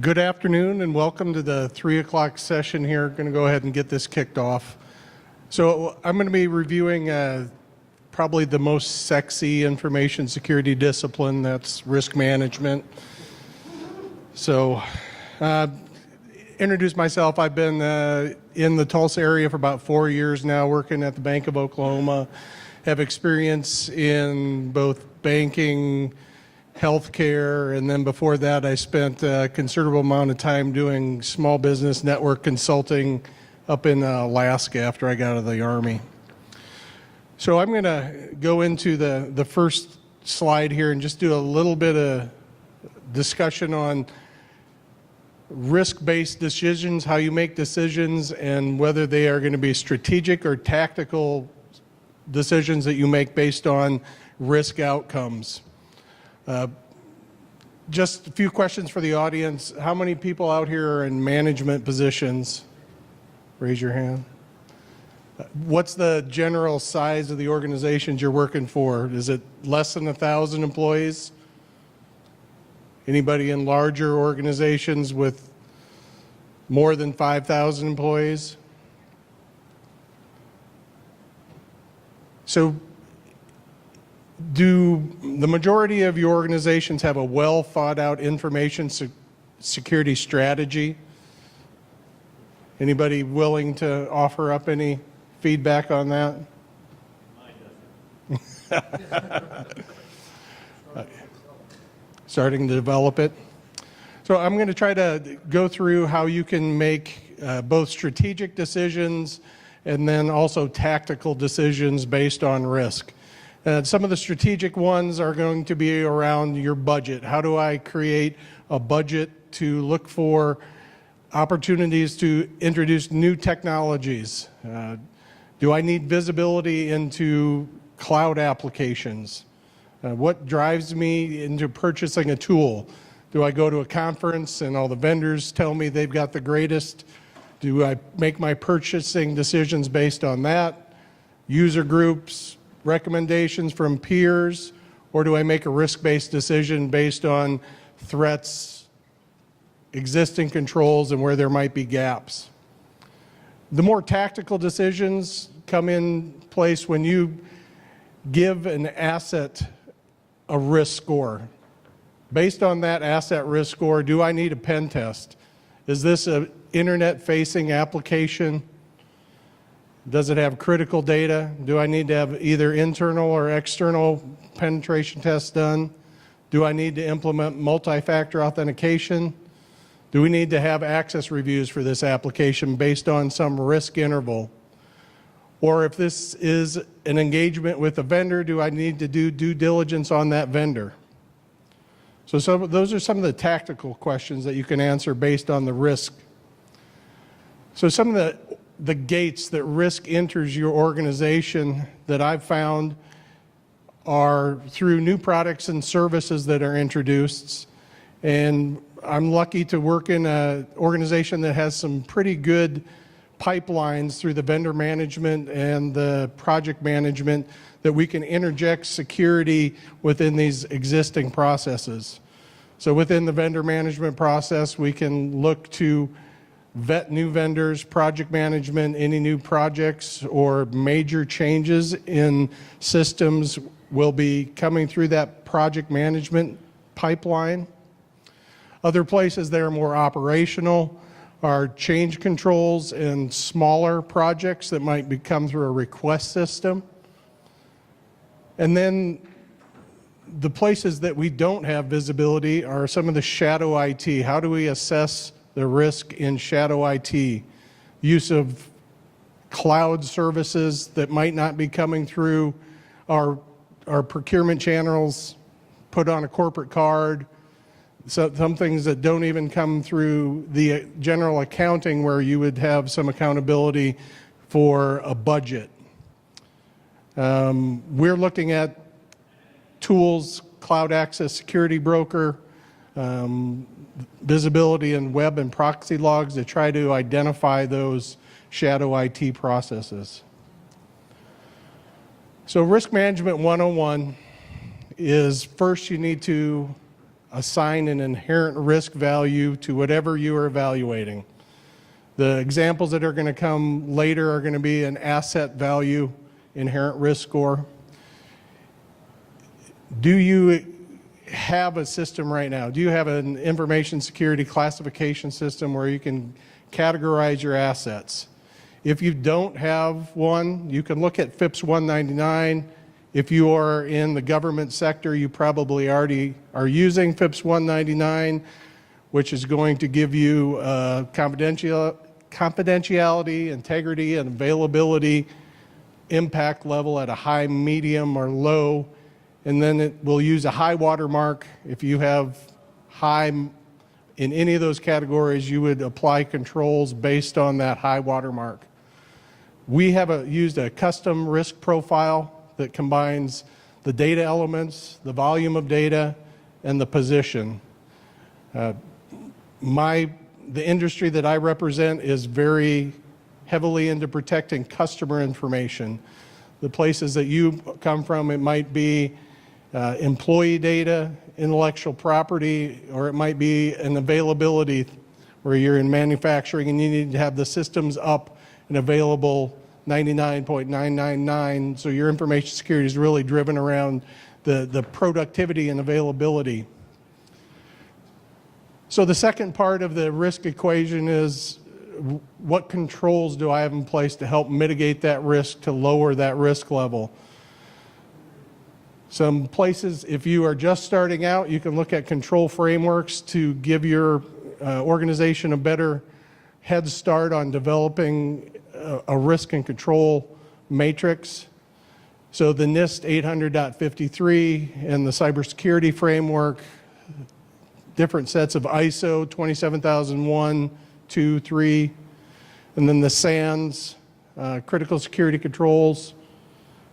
Good afternoon and welcome to the 3 o'clock session here. Going to go ahead and get this kicked off. So I'm going to be reviewing probably the most sexy information security discipline, that's risk management. So introduce myself. I've been in the Tulsa area for about 4 years now, working at the Bank of Oklahoma. Have experience in both banking, healthcare, and then before that I spent a considerable amount of time doing small business network consulting up in Alaska after I got out of the Army. So I'm going to go into the first slide here and just do a little bit of discussion on risk-based decisions, how you make decisions, and whether they are going to be strategic or tactical decisions that you make based on risk outcomes. Just a few questions for the audience. How many people out here are in management positions? Raise your hand. What's the general size of the organizations you're working for? Is it less than 1,000 employees? Anybody in larger organizations with more than 5,000 employees? So, do the majority of your organizations have a well thought out information security strategy? Anybody willing to offer up any feedback on that? Mine doesn't. Starting to develop it. So I'm going to try to go through how you can make both strategic decisions and then also tactical decisions based on risk. Some of the strategic ones are going to be around your budget. How do I create a budget to look for opportunities to introduce new technologies? Do I need visibility into cloud applications? What drives me into purchasing a tool? Do I go to a conference and all the vendors tell me they've got the greatest? Do I make my purchasing decisions based on that? User groups, recommendations from peers, or do I make a risk-based decision based on threats, existing controls, and where there might be gaps? The more tactical decisions come in place when you give an asset a risk score. Based on that asset risk score, do I need a pen test? Is this an internet-facing application? Does it have critical data? Do I need to have either internal or external penetration tests done? Do I need to implement multi-factor authentication? Do we need to have access reviews for this application based on some risk interval? Or if this is an engagement with a vendor, do I need to do due diligence on that vendor? So those are some of the tactical questions that you can answer based on the risk. So some of the gates that risk enters your organization that I've found are through new products and services that are introduced. And I'm lucky to work in an organization that has some pretty good pipelines through the vendor management and the project management that we can interject security within these existing processes. So within the vendor management process, we can look to vet new vendors, project management, any new projects or major changes in systems will be coming through that project management pipeline. Other places that are more operational are change controls and smaller projects that might come through a request system. And then the places that we don't have visibility are some of the shadow IT. How do we assess the risk in shadow IT? Use of cloud services that might not be coming through our procurement channels, put on a corporate card. So some things that don't even come through the general accounting where you would have some accountability for a budget. We're looking at tools, cloud access security broker, visibility in web and proxy logs to try to identify those shadow IT processes. So risk management 101 is first you need to assign an inherent risk value to whatever you are evaluating. The examples that are going to come later are going to be an asset value inherent risk score. Do you have a system right now? Do you have an information security classification system where you can categorize your assets? If you don't have one, you can look at FIPS 199. If you are in the government sector, you probably already are using FIPS 199, which is going to give you confidentiality, integrity, and availability impact level at a high, medium, or low. And then it will use a high watermark. If you have high in any of those categories, you would apply controls based on that high watermark. We have used a custom risk profile that combines the data elements, the volume of data, and the position. The industry that I represent is very heavily into protecting customer information. The places that you come from, it might be employee data, intellectual property, or it might be an availability where you're in manufacturing and you need to have the systems up and available 99.999, so your information security is really driven around the productivity and availability. So the second part of the risk equation is what controls do I have in place to help mitigate that risk, to lower that risk level? Some places, if you are just starting out, you can look at control frameworks to give your organization a better head start on developing a risk and control matrix. So the NIST 800.53 and the cybersecurity framework, different sets of ISO 27001, 2, 3, and then the SANS, critical security controls.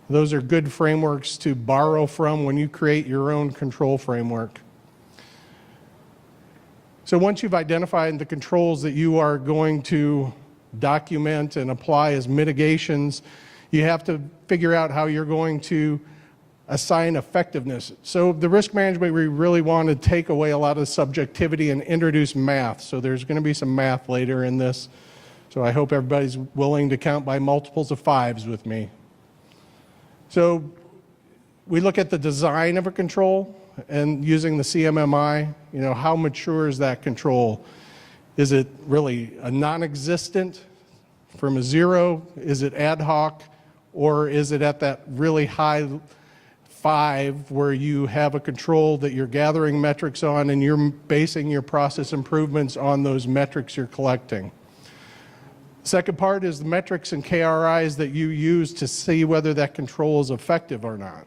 Those are good frameworks to borrow from when you create your own control framework. So once you've identified the controls that you are going to document and apply as mitigations, you have to figure out how you're going to assign effectiveness. So the risk management, we really want to take away a lot of the subjectivity and introduce math. So there's going to be some math later in this. So I hope everybody's willing to count by multiples of 5s with me. So we look at the design of a control and using the CMMI, how mature is that control? Is it really a non-existent from a 0? Is it ad hoc? Or is it at that really high 5 where you have a control that you're gathering metrics on and you're basing your process improvements on those metrics you're collecting? Second part is the metrics and KRIs that you use to see whether that control is effective or not.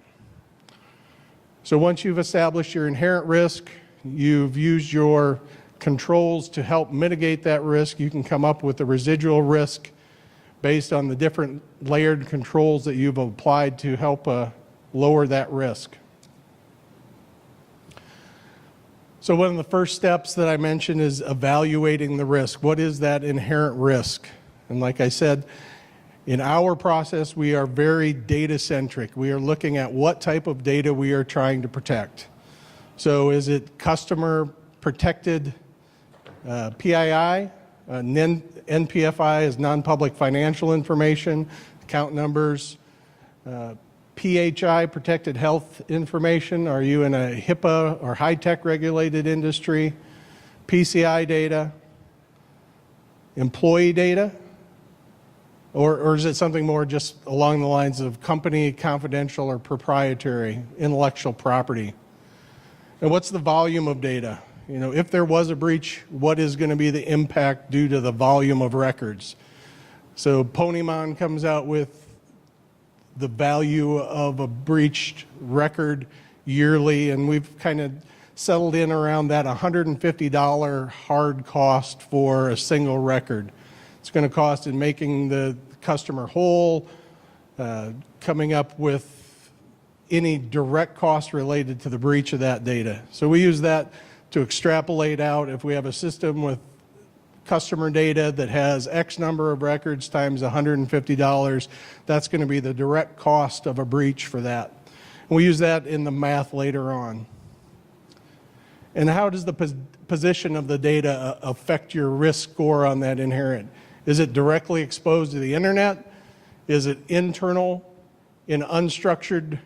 So once you've established your inherent risk, you've used your controls to help mitigate that risk, you can come up with a residual risk based on the different layered controls that you've applied to help lower that risk. So one of the first steps that I mentioned is evaluating the risk. What is that inherent risk? And like I said, in our process, we are very data-centric. We are looking at what type of data we are trying to protect. So is it customer protected PII? NPFI is non-public financial information, account numbers. PHI, protected health information. Are you in a HIPAA or high-tech regulated industry? PCI data. Employee data. Or is it something more just along the lines of company confidential or proprietary intellectual property? And what's the volume of data? If there was a breach, what is going to be the impact due to the volume of records? So Ponymon comes out with the value of a breached record yearly, and we've kind of settled in around that $150 hard cost for a single record. It's going to cost in making the customer whole, coming up with any direct cost related to the breach of that data. So we use that to extrapolate out if we have a system with customer data that has X number of records times $150, that's going to be the direct cost of a breach for that. And we use that in the math later on. And how does the position of the data affect your risk score on that inherent? Is it directly exposed to the internet? Is it internal in unstructured?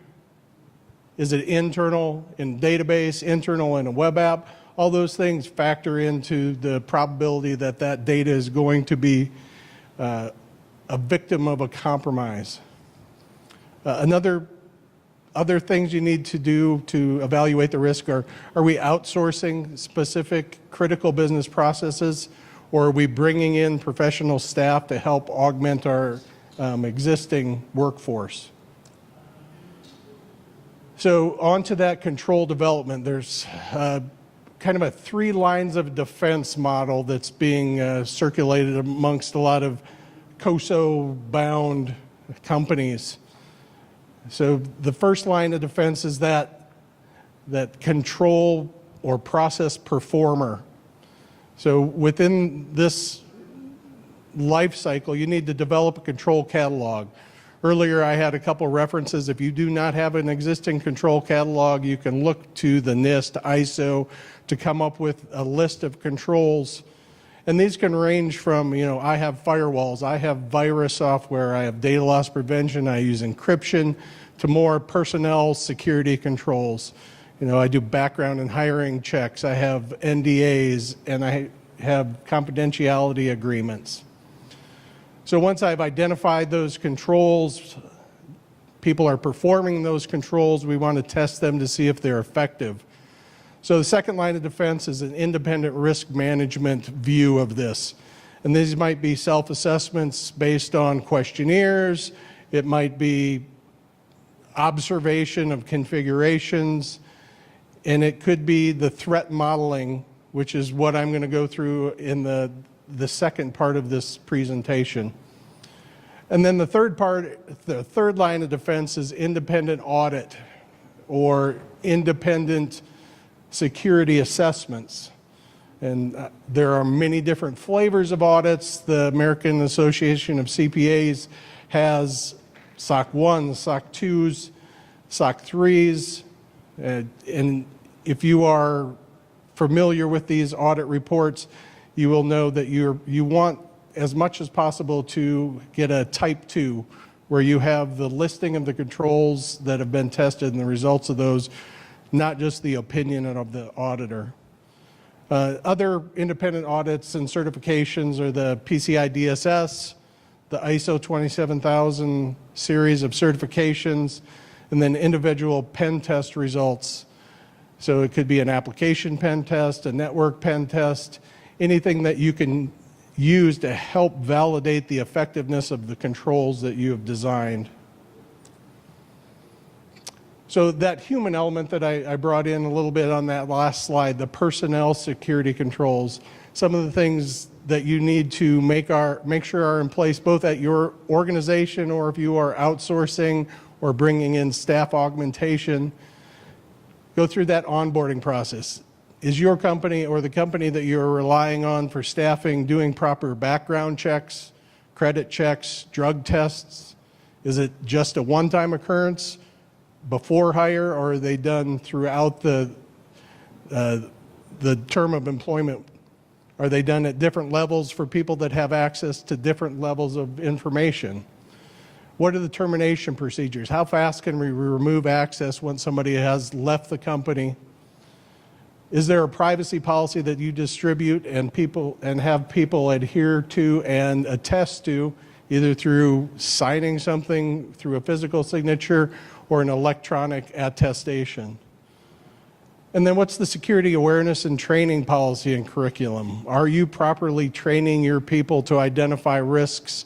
Is it internal in database, internal in a web app? All those things factor into the probability that that data is going to be a victim of a compromise. Other things you need to do to evaluate the risk are we outsourcing specific critical business processes, or are we bringing in professional staff to help augment our existing workforce? So on to that control development, there's kind of a 3 lines of defense model that's being circulated amongst a lot of COSO-bound companies. So the first line of defense is that control or process performer. So within this life cycle, you need to develop a control catalog. Earlier, I had a couple references. If you do not have an existing control catalog, you can look to the NIST, ISO, to come up with a list of controls. And these can range from, I have firewalls, I have virus software, I have data loss prevention, I use encryption, to more personnel security controls. I do background and hiring checks, I have NDAs, and I have confidentiality agreements. So once I've identified those controls, people are performing those controls, we want to test them to see if they're effective. So the second line of defense is an independent risk management view of this. And these might be self-assessments based on questionnaires, it might be observation of configurations, and it could be the threat modeling, which is what I'm going to go through in the second part of this presentation. And then the third line of defense is independent audit or independent security assessments. And there are many different flavors of audits. The American Association of CPAs has SOC 1s, SOC 2s, SOC 3s. And if you are familiar with these audit reports, you will know that you want as much as possible to get a type 2, where you have the listing of the controls that have been tested and the results of those, not just the opinion of the auditor. Other independent audits and certifications are the PCI DSS, the ISO 27000 series of certifications, and then individual pen test results. So it could be an application pen test, a network pen test, anything that you can use to help validate the effectiveness of the controls that you have designed. So that human element that I brought in a little bit on that last slide, the personnel security controls, some of the things that you need to make sure are in place both at your organization, or if you are outsourcing or bringing in staff augmentation. Go through that onboarding process. Is your company or the company that you're relying on for staffing doing proper background checks, credit checks, drug tests? Is it just a one-time occurrence before hire, or are they done throughout the term of employment? Are they done at different levels for people that have access to different levels of information? What are the termination procedures? How fast can we remove access once somebody has left the company? Is there a privacy policy that you distribute and have people adhere to and attest to, either through signing something through a physical signature or an electronic attestation? And then what's the security awareness and training policy and curriculum? Are you properly training your people to identify risks?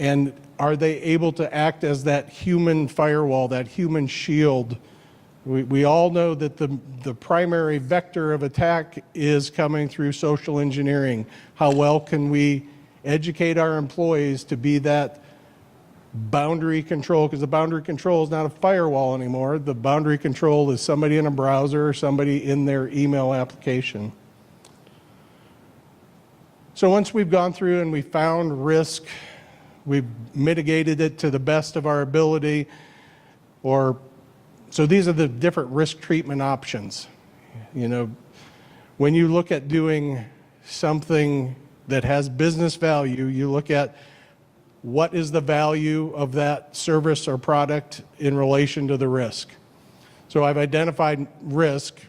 And are they able to act as that human firewall, that human shield? We all know that the primary vector of attack is coming through social engineering. How well can we educate our employees to be that boundary control? Because the boundary control is not a firewall anymore. The boundary control is somebody in a browser or somebody in their email application. So once we've gone through and we found risk, we've mitigated it to the best of our ability, so these are the different risk treatment options. When you look at doing something that has business value, you look at what is the value of that service or product in relation to the risk. So I've identified risk.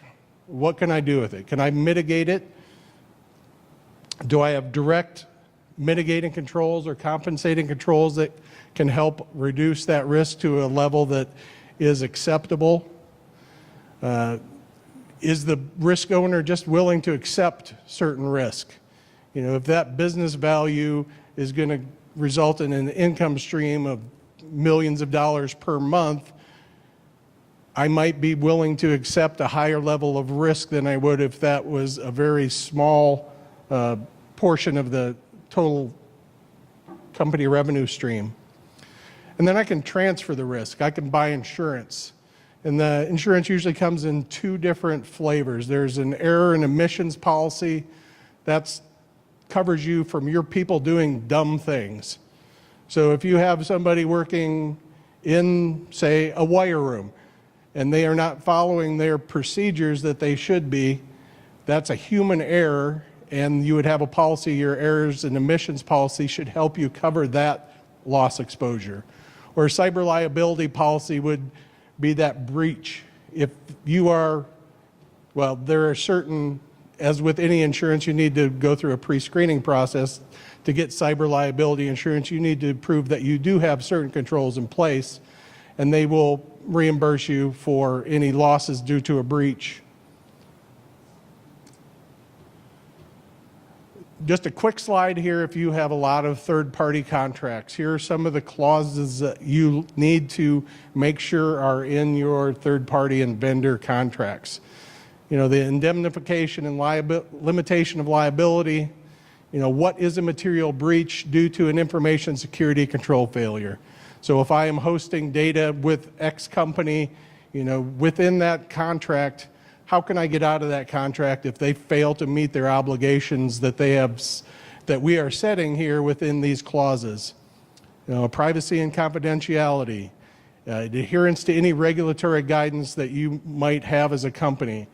What can I do with it? Can I mitigate it? Do I have direct mitigating controls or compensating controls that can help reduce that risk to a level that is acceptable? Is the risk owner just willing to accept certain risk? You know, if that business value is going to result in an income stream of millions of dollars per month, I might be willing to accept a higher level of risk than I would if that was a very small portion of the total company revenue stream. And then I can transfer the risk. I can buy insurance. And the insurance usually comes in two different flavors. There's an error and omissions policy that covers you from your people doing dumb things. So if you have somebody working in, say, a wire room, and they are not following their procedures that they should be, that's a human error, and you would have a policy, your errors and omissions policy should help you cover that loss exposure. Or a cyber liability policy would be that breach. If you are, well, there are certain, as with any insurance, you need to go through a pre-screening process. To get cyber liability insurance, you need to prove that you do have certain controls in place, and they will reimburse you for any losses due to a breach. Just a quick slide here if you have a lot of third-party contracts. Here are some of the clauses that you need to make sure are in your third-party and vendor contracts. You know, the indemnification and limitation of liability. You know, what is a material breach due to an information security control failure? So if I am hosting data with X company, you know, within that contract, how can I get out of that contract if they fail to meet their obligations that they have, that we are setting here within these clauses? You know, privacy and confidentiality, adherence to any regulatory guidance that you might have as a company.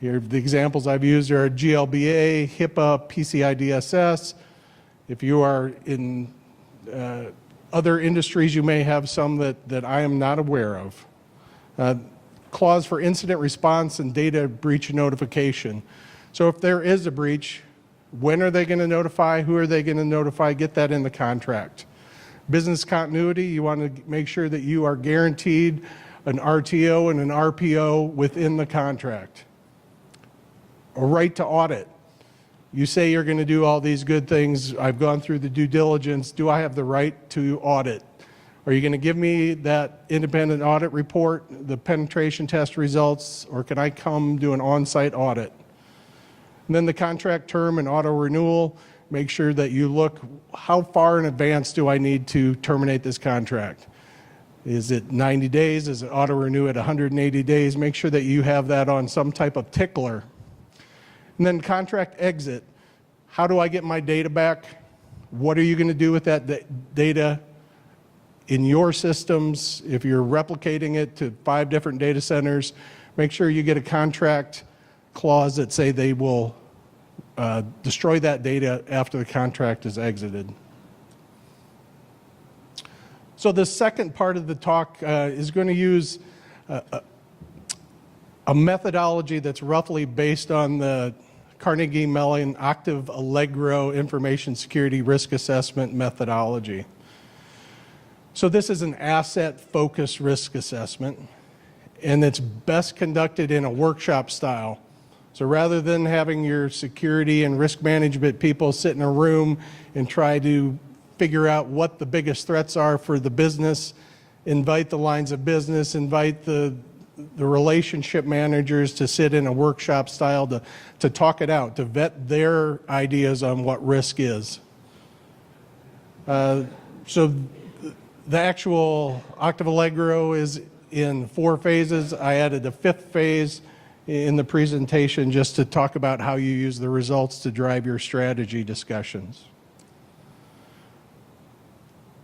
Here, the examples I've used are GLBA, HIPAA, PCI-DSS. If you are in other industries, you may have some that I am not aware of. Clause for incident response and data breach notification. So if there is a breach, when are they going to notify? Who are they going to notify? Get that in the contract. Business continuity, you want to make sure that you are guaranteed an RTO and an RPO within the contract. A right to audit. You say you're going to do all these good things. I've gone through the due diligence. Do I have the right to audit? Are you going to give me that independent audit report, the penetration test results, or can I come do an on-site audit? And then the contract term and auto renewal, make sure that you look, how far in advance do I need to terminate this contract? Is it 90 days? Is it auto renew at 180 days? Make sure that you have that on some type of tickler. And then contract exit. How do I get my data back? What are you going to do with that data in your systems? If you're replicating it to 5 different data centers, make sure you get a contract clause that say they will destroy that data after the contract is exited. So the second part of the talk is going to use a methodology that's roughly based on the Carnegie Mellon Octave Allegro information security risk assessment methodology. So this is an asset-focused risk assessment, and it's best conducted in a workshop style. So rather than having your security and risk management people sit in a room and try to figure out what the biggest threats are for the business, invite the lines of business, invite the relationship managers to sit in a workshop style to talk it out, to vet their ideas on what risk is. So the actual Octave Allegro is in 4 phases. I added a 5th phase in the presentation just to talk about how you use the results to drive your strategy discussions.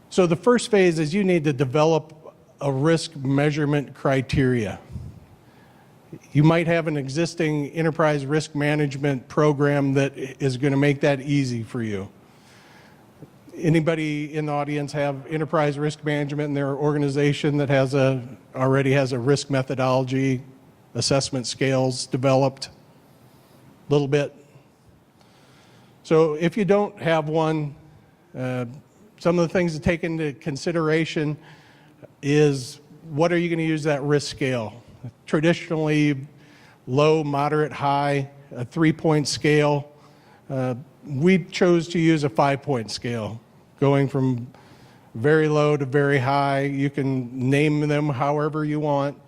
So the first phase is you need to develop a risk measurement criteria. You might have an existing enterprise risk management program that is going to make that easy for you. Anybody in the audience have enterprise risk management in their organization that already has a risk methodology, assessment scales developed? A little bit. So if you don't have one, some of the things to take into consideration is, what are you going to use that risk scale? Traditionally, low, moderate, high, a 3-point scale. We chose to use a 5-point scale, going from very low to very high. You can name them however you want.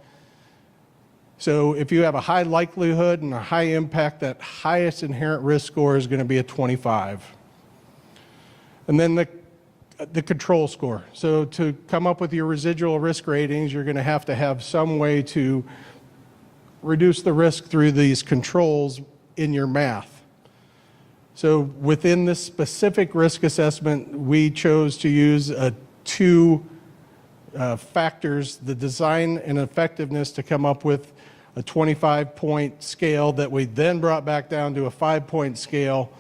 So if you have a high likelihood and a high impact, that highest inherent risk score is going to be a 25. And then the control score. So to come up with your residual risk ratings, you're going to have some way to reduce the risk through these controls in your math. So within this specific risk assessment, we chose to use two factors, the design and effectiveness, to come up with a 25-point scale that we then brought back down to a 5-point scale.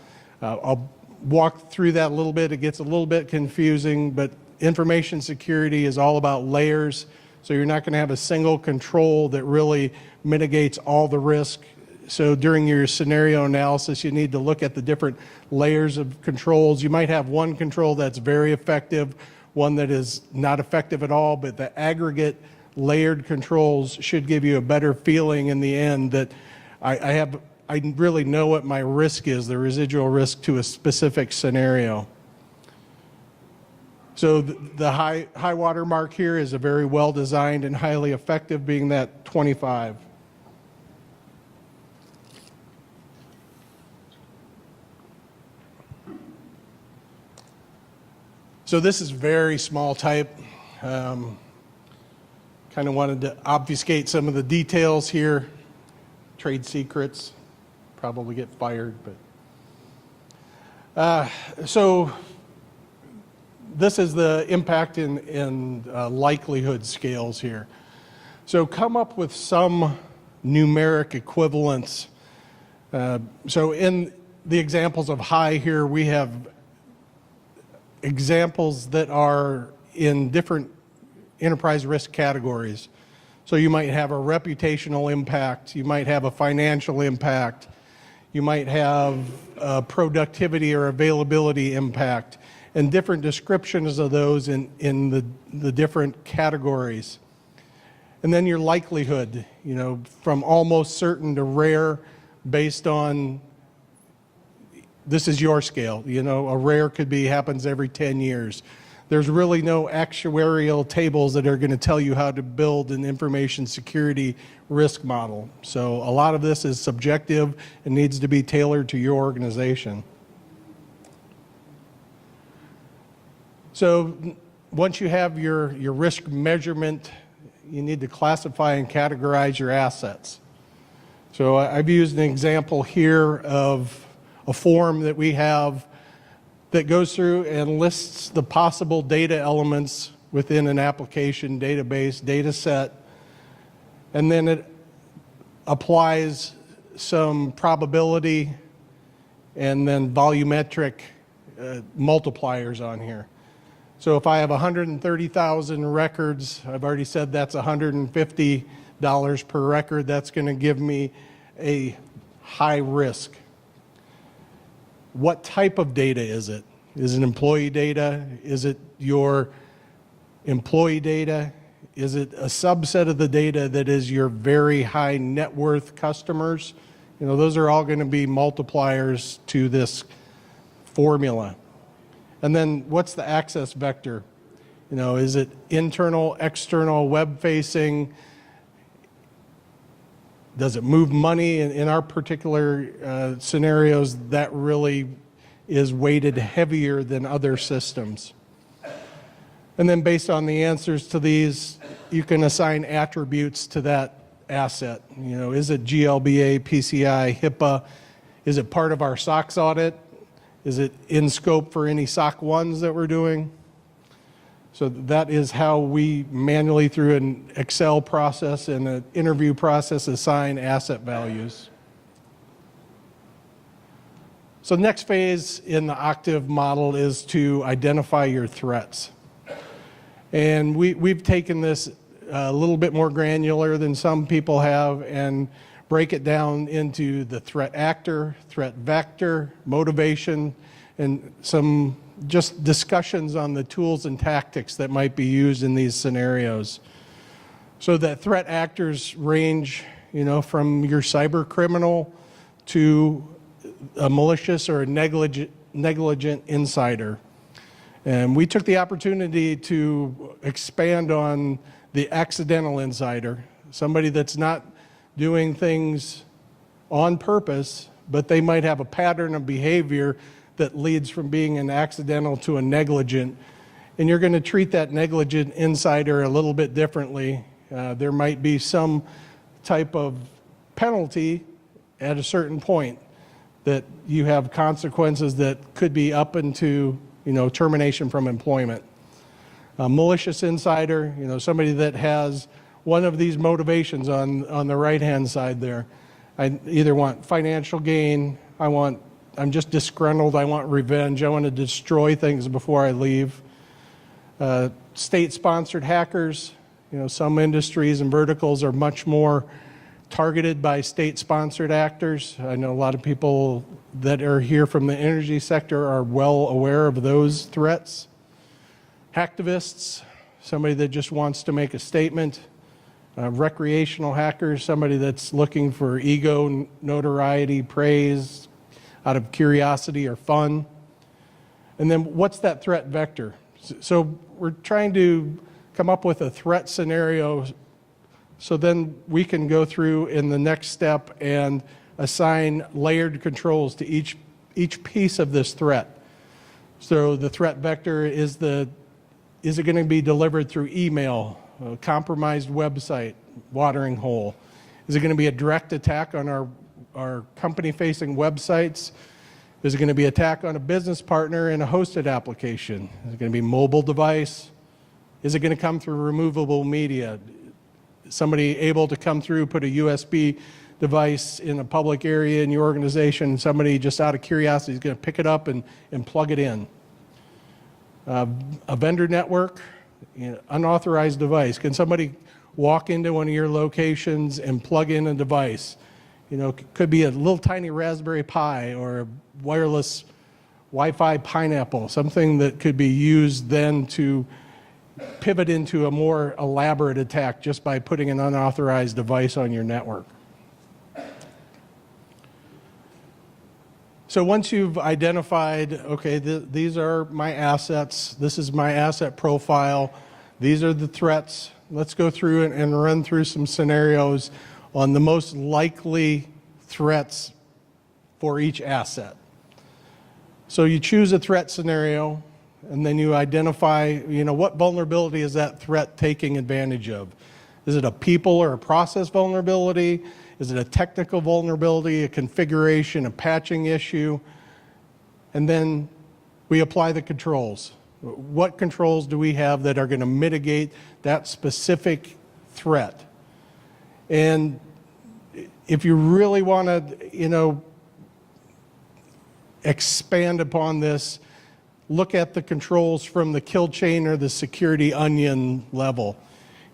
I'll walk through that a little bit. It gets a little bit confusing, but information security is all about layers. So you're not going to have a single control that really mitigates all the risk. So during your scenario analysis, you need to look at the different layers of controls. You might have one control that's very effective, one that is not effective at all, but the aggregate layered controls should give you a better feeling in the end that I really know what my risk is, the residual risk to a specific scenario. So the high water mark here is a very well designed and highly effective, being that 25. So this is very small type. Kind of wanted to obfuscate some of the details here. Trade secrets, probably get fired, but. So this is the impact in likelihood scales here. So come up with some numeric equivalence. So in the examples of high here, we have examples that are in different enterprise risk categories. So you might have a reputational impact, you might have a financial impact, you might have a productivity or availability impact, and different descriptions of those in the different categories. And then your likelihood, from almost certain to rare, based on, this is your scale. A rare could be happens every 10 years. There's really no actuarial tables that are going to tell you how to build an information security risk model. So a lot of this is subjective and needs to be tailored to your organization. So once you have your risk measurement, you need to classify and categorize your assets. So I've used an example here of a form that we have that goes through and lists the possible data elements within an application, database, data set, and then it applies some probability and then volumetric multipliers on here. So if I have 130,000 records, I've already said that's $150 per record. That's going to give me a high risk. What type of data is it? Is it employee data? Is it your employee data? Is it a subset of the data that is your very high net worth customers? Those are all going to be multipliers to this formula. And then what's the access vector? Is it internal, external, web facing? Does it move money? In our particular scenarios, that really is weighted heavier than other systems. And then based on the answers to these, you can assign attributes to that asset. Is it GLBA, PCI, HIPAA? Is it part of our SOX audit? Is it in scope for any SOC 1s that we're doing? So that is how we manually, through an Excel process and an interview process, assign asset values. So the next phase in the Octave model is to identify your threats. And we've taken this a little bit more granular than some people have and break it down into the threat actor, threat vector, motivation, and some just discussions on the tools and tactics that might be used in these scenarios. So that threat actors range, from your cyber criminal to a malicious or a negligent insider. And we took the opportunity to expand on the accidental insider, somebody that's not doing things on purpose, but they might have a pattern of behavior that leads from being an accidental to a negligent. And you're going to treat that negligent insider a little bit differently. There might be some type of penalty at a certain point that you have consequences that could be up into termination from employment. A malicious insider, somebody that has one of these motivations on the right-hand side there. I either want financial gain, I'm just disgruntled, I want revenge, I want to destroy things before I leave. State-sponsored hackers, some industries and verticals are much more targeted by state-sponsored actors. I know a lot of people that are here from the energy sector are well aware of those threats. Hacktivists, somebody that just wants to make a statement. Recreational hackers, somebody that's looking for ego, notoriety, praise, out of curiosity or fun. And then what's that threat vector? So we're trying to come up with a threat scenario so then we can go through in the next step and assign layered controls to each piece of this threat. So the threat vector is it going to be delivered through email, a compromised website, watering hole? Is it going to be a direct attack on our company-facing websites? Is it going to be attack on a business partner in a hosted application? Is it going to be mobile device? Is it going to come through removable media? Somebody able to come through, put a USB device in a public area in your organization, somebody just out of curiosity is going to pick it up and plug it in. A vendor network, unauthorized device. Can somebody walk into one of your locations and plug in a device? It could be a little tiny Raspberry Pi or a wireless Wi-Fi Pineapple, something that could be used then to pivot into a more elaborate attack just by putting an unauthorized device on your network. So once you've identified, okay, these are my assets, this is my asset profile, these are the threats, let's go through and run through some scenarios on the most likely threats for each asset. So you choose a threat scenario, and then you identify, what vulnerability is that threat taking advantage of? Is it a people or a process vulnerability? Is it a technical vulnerability, a configuration, a patching issue? And then we apply the controls. What controls do we have that are going to mitigate that specific threat? And if you really want to, expand upon this, look at the controls from the kill chain or the security onion level.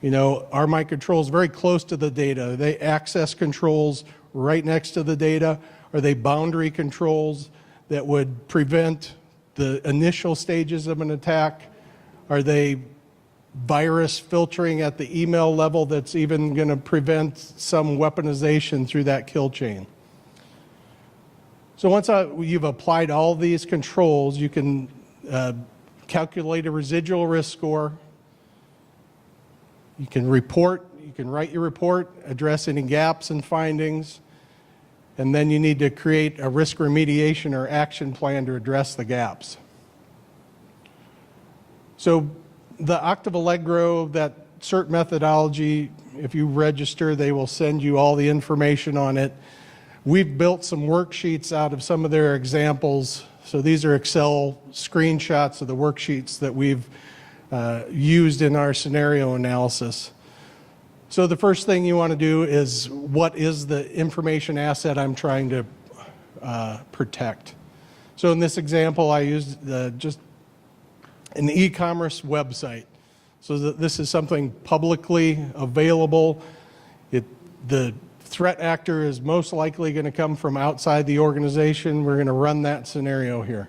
Are my controls very close to the data? Are they access controls right next to the data? Are they boundary controls that would prevent the initial stages of an attack? Are they virus filtering at the email level that's even going to prevent some weaponization through that kill chain? So once you've applied all these controls, you can calculate a residual risk score. You can write your report, address any gaps and findings, and then you need to create a risk remediation or action plan to address the gaps. So the Octave Allegro, that Cert methodology, if you register, they will send you all the information on it. We've built some worksheets out of some of their examples. So these are Excel screenshots of the worksheets that we've used in our scenario analysis. So the first thing you want to do is, what is the information asset I'm trying to protect? So in this example, I used just an e-commerce website. So that this is something publicly available. The threat actor is most likely going to come from outside the organization. We're going to run that scenario here.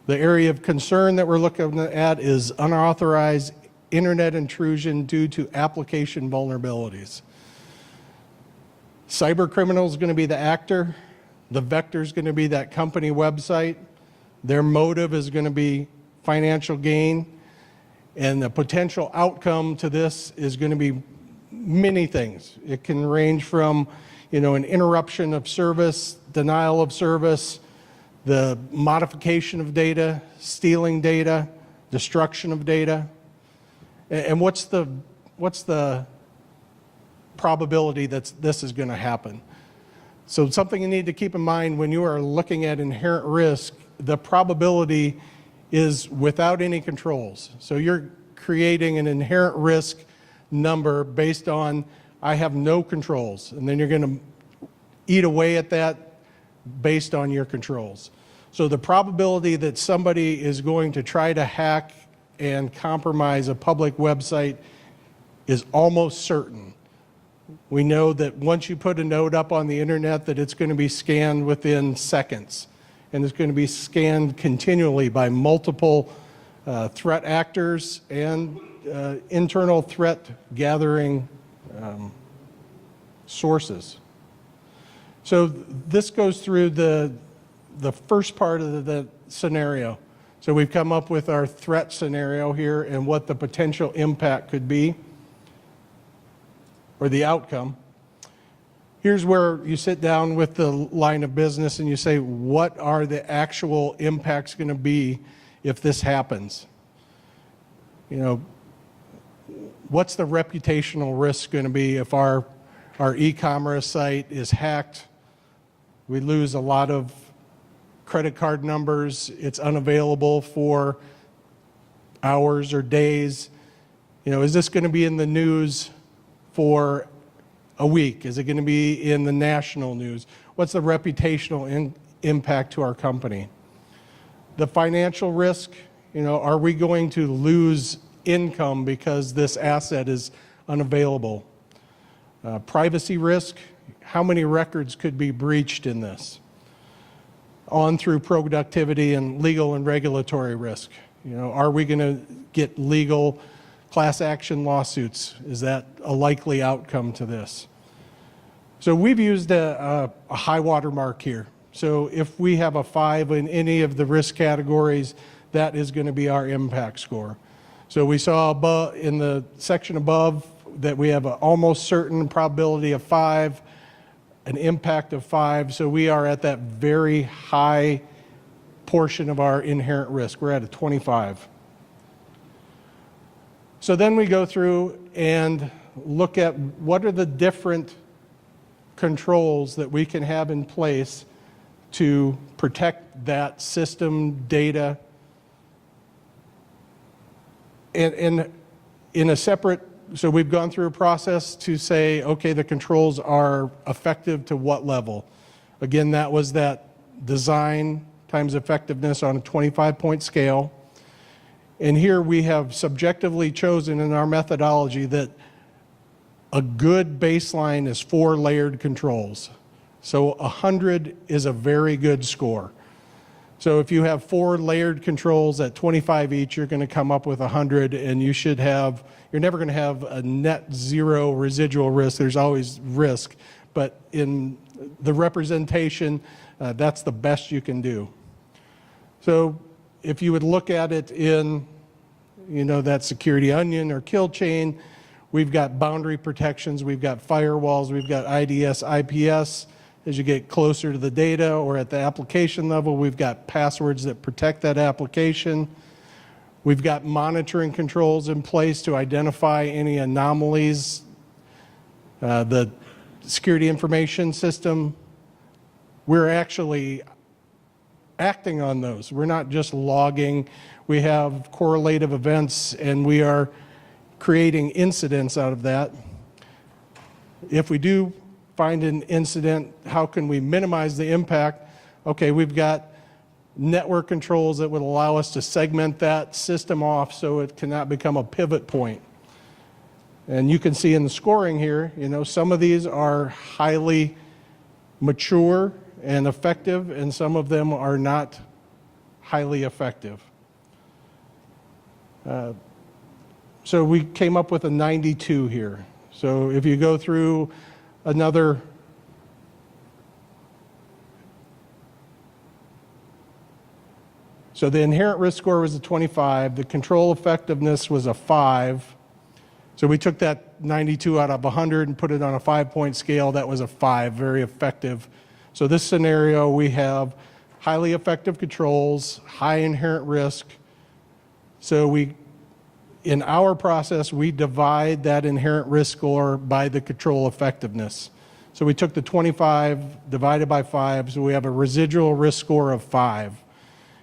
The area of concern that we're looking at is unauthorized internet intrusion due to application vulnerabilities. Cyber criminal is going to be the actor. The vector is going to be that company website. Their motive is going to be financial gain. And the potential outcome to this is going to be many things. It can range from, an interruption of service, denial of service, the modification of data, stealing data, destruction of data. And what's the probability that this is going to happen? So something you need to keep in mind when you are looking at inherent risk, the probability is without any controls. So you're creating an inherent risk number based on, I have no controls, and then you're going to eat away at that based on your controls. So the probability that somebody is going to try to hack and compromise a public website is almost certain. We know that once you put a node up on the internet, that it's going to be scanned within seconds, and it's going to be scanned continually by multiple threat actors and internal threat gathering sources. So this goes through the first part of the scenario. So we've come up with our threat scenario here and what the potential impact could be, or the outcome. Here's where you sit down with the line of business and you say, what are the actual impacts going to be if this happens? What's the reputational risk going to be if our e-commerce site is hacked? We lose a lot of credit card numbers. It's unavailable for hours or days. Is this going to be in the news for a week? Is it going to be in the national news? What's the reputational impact to our company? The financial risk, are we going to lose income because this asset is unavailable? Privacy risk, how many records could be breached in this? On through productivity and legal and regulatory risk. Are we going to get legal class action lawsuits? Is that a likely outcome to this? So we've used a high water mark here. So if we have a 5 in any of the risk categories, that is going to be our impact score. So we saw above, in the section above, that we have an almost certain probability of 5, an impact of 5. So we are at that very high portion of our inherent risk. We're at a 25. So then we go through and look at what are the different controls that we can have in place to protect that system data. And in a separate, so we've gone through a process to say, okay, the controls are effective to what level? Again, that was that design times effectiveness on a 25-point scale. And here we have subjectively chosen in our methodology that a good baseline is 4 layered controls. So 100 is a very good score. So if you have 4 layered controls at 25 each, you're going to come up with 100, and you should have, you're never going to have a net zero residual risk. There's always risk, but in the representation, that's the best you can do. So if you would look at it in, that security onion or kill chain, we've got boundary protections, we've got firewalls, we've got IDS, IPS. As you get closer to the data or at the application level, we've got passwords that protect that application. We've got monitoring controls in place to identify any anomalies. The security information system, we're actually acting on those. We're not just logging. We have correlative events, and we are creating incidents out of that. If we do find an incident, how can we minimize the impact? Okay, we've got network controls that would allow us to segment that system off so it cannot become a pivot point. And you can see in the scoring here, some of these are highly mature and effective, and some of them are not highly effective. So we came up with a 92 here. So if you go through another so the inherent risk score was a 25, the control effectiveness was a 5. So we took that 92 out of 100 and put it on a 5-point scale. That was a 5, very effective. So this scenario, we have highly effective controls, high inherent risk. So in our process, we divide that inherent risk score by the control effectiveness. So we took the 25 divided by 5, so we have a residual risk score of 5.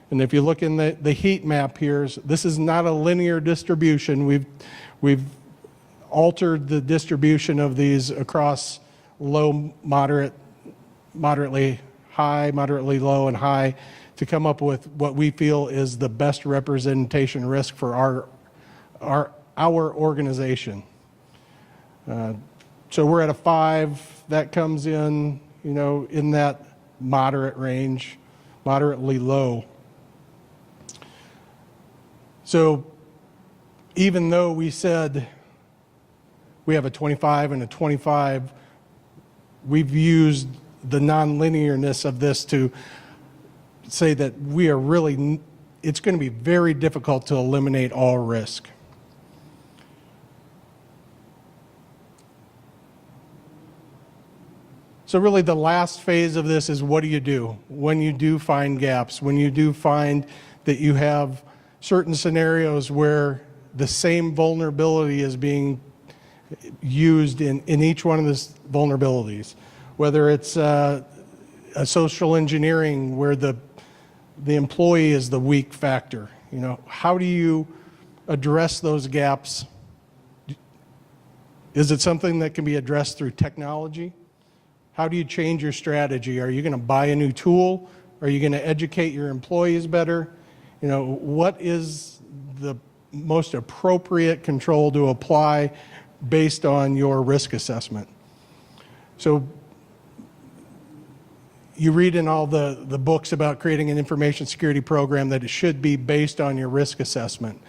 And if you look in the heat map here, this is not a linear distribution. We've altered the distribution of these across low, moderately high, moderately low, and high to come up with what we feel is the best representation risk for our organization. So we're at a 5. That comes in, in that moderate range, moderately low. So even though we said we have a 25 and a 25, we've used the nonlinearness of this to say that it's going to be very difficult to eliminate all risk. So really the last phase of this is, what do you do when you do find gaps, when you do find that you have certain scenarios where the same vulnerability is being used in each one of the vulnerabilities, whether it's a social engineering where the employee is the weak factor. How do you address those gaps? Is it something that can be addressed through technology? How do you change your strategy? Are you going to buy a new tool? Are you going to educate your employees better? What is the most appropriate control to apply based on your risk assessment? So you read in all the books about creating an information security program that it should be based on your risk assessment.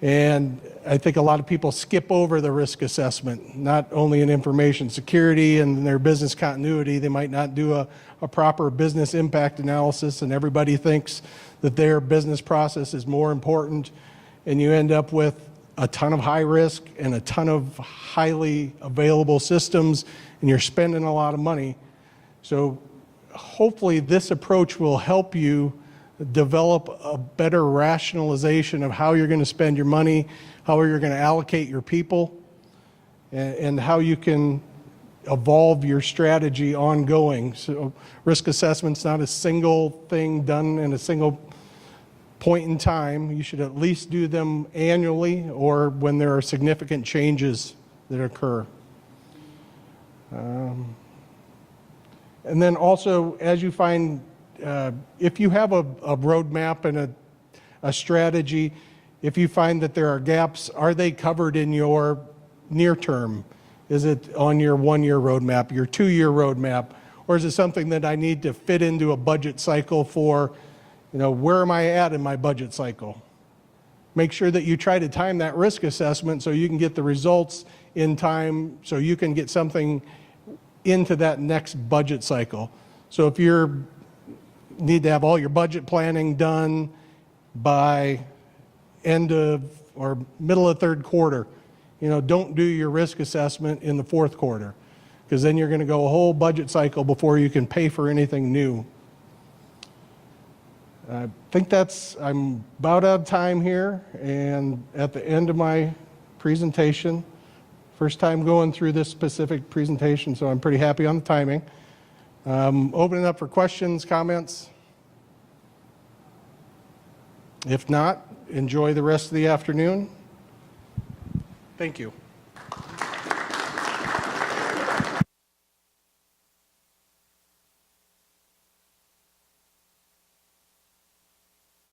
And I think a lot of people skip over the risk assessment, not only in information security and their business continuity. They might not do a proper business impact analysis, and everybody thinks that their business process is more important, and you end up with a ton of high risk and a ton of highly available systems, and you're spending a lot of money. So hopefully this approach will help you develop a better rationalization of how you're going to spend your money, how you're going to allocate your people, and how you can evolve your strategy ongoing. So risk assessment's not a single thing done in a single point in time. You should at least do them annually or when there are significant changes that occur. And then also, as you find, if you have a roadmap and a strategy, if you find that there are gaps, are they covered in your near term? Is it on your 1-year roadmap, your 2-year roadmap, or is it something that I need to fit into a budget cycle for, where am I at in my budget cycle? Make sure that you try to time that risk assessment so you can get the results in time so you can get something into that next budget cycle. So if you need to have all your budget planning done by end of or middle of third quarter, don't do your risk assessment in the fourth quarter, because then you're going to go a whole budget cycle before you can pay for anything new. I think I'm about out of time here, and at the end of my presentation, first time going through this specific presentation, so I'm pretty happy on the timing. Opening up for questions, comments. If not, enjoy the rest of the afternoon. Thank you.